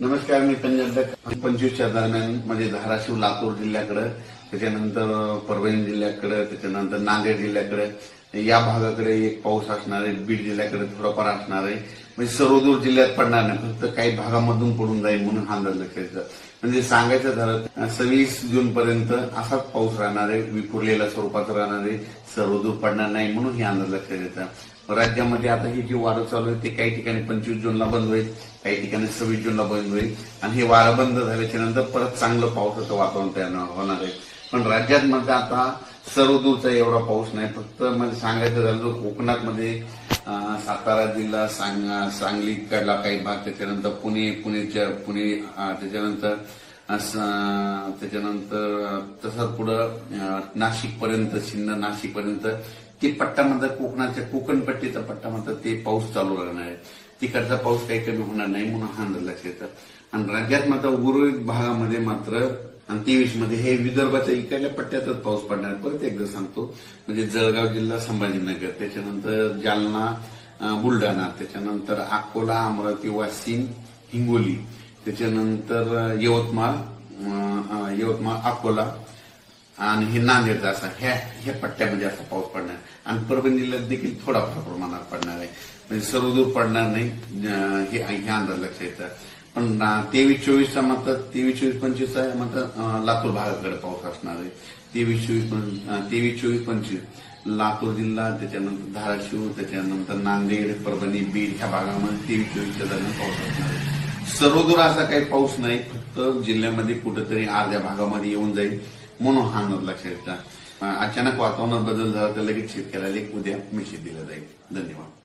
नमस्कार, मी पंजाब 25च्या दरम्यान म्हणजे धाराशिव लातूर जिल्ह्याकडे, त्याच्यानंतर परभणी जिल्ह्याकडे, त्याच्यानंतर नांदेड जिल्ह्याकडे या भागाकडे एक पाऊस असणार आहे. बीड जिल्ह्याकडे थोडाफार असणार आहे. म्हणजे सर्वदूर जिल्ह्यात पडणार नाही, फक्त काही भागामधून पडून जाईल म्हणून हा अंदाज लक्षात घ्यायचा. म्हणजे सांगायचं झालं 26 जून पर्यंत असाच पाऊस राहणार आहे, विखुरलेल्या स्वरूपात राहणार आहे, सर्वदूर पडणार नाही म्हणून हे अंदाज लक्षात घ्यायचा. राज्यामध्ये आता ही जी वारं चालू आहे ते काही ठिकाणी 25 जूनला बंद होईल, काही ठिकाणी 26 जूनला बंद होईल आणि हे वारं बंद झाल्याच्या नंतर परत चांगलं पावसाचं वातावरण तयार होणार आहे. पण राज्यात मध्ये आता सर्वदूरचा एवढा पाऊस नाही. फक्त म्हणजे सांगायचं झालं तर कोकणात मध्ये सातारा जिल्हा, सांगलीकडला काही भाग, त्याच्यानंतर पुणे त्याच्यानंतर तसंच पुढं नाशिक पर्यंत, सिन्नर नाशिक पर्यंत ते पट्ट्यामध्ये कोकणाच्या कोकणपट्टीचा पट्टा म्हणतात ते पाऊस चालू राहणार आहे. तिकडचा पाऊस काही कमी होणार नाही म्हणून हा अंदाज लक्षात येतं. आणि राज्यात मात्र उर्वरित भागामध्ये मात्र 23 मध्ये हे विदर्भाच्या इकडल्या पट्ट्यातच पाऊस पडणार. परत एकदा सांगतो, म्हणजे जळगाव जिल्हा, संभाजीनगर, त्याच्यानंतर जालना, बुलढाणा, त्याच्यानंतर अकोला, अमरावती, वाशिम, हिंगोली, त्याच्यानंतर यवतमाळ, अकोला आणि हे नांदेडचा असा ह्या पट्ट्यामध्ये असा पाऊस पडणार. आणि परभणी जिल्ह्यात देखील थोडाफार प्रमाणात पडणार आहे. म्हणजे सर्वदूर पडणार नाही हे अंदाज लक्षात येतं. पण 23-24चा मात्र 23-24-25 आहे मात्र लातूर भागाकडे पाऊस असणार आहे. 23-24-25 लातूर जिल्हा, त्याच्यानंतर धाराशिव, त्याच्यानंतर नांदेड, परभणी, बीड ह्या भागामध्ये 23-24च्या दरम्यान पाऊस असणार आहे. सर्वदूर असा काही पाऊस नाही, फक्त जिल्ह्यामध्ये कुठेतरी अर्ध्या भागामध्ये येऊन जाईल म्हणून हा अंदाज लक्षात येतात. अचानक वातावरणात बदल झाला तर लगेच शेतकऱ्याला एक उद्या मेसेज दिला जाईल. धन्यवाद.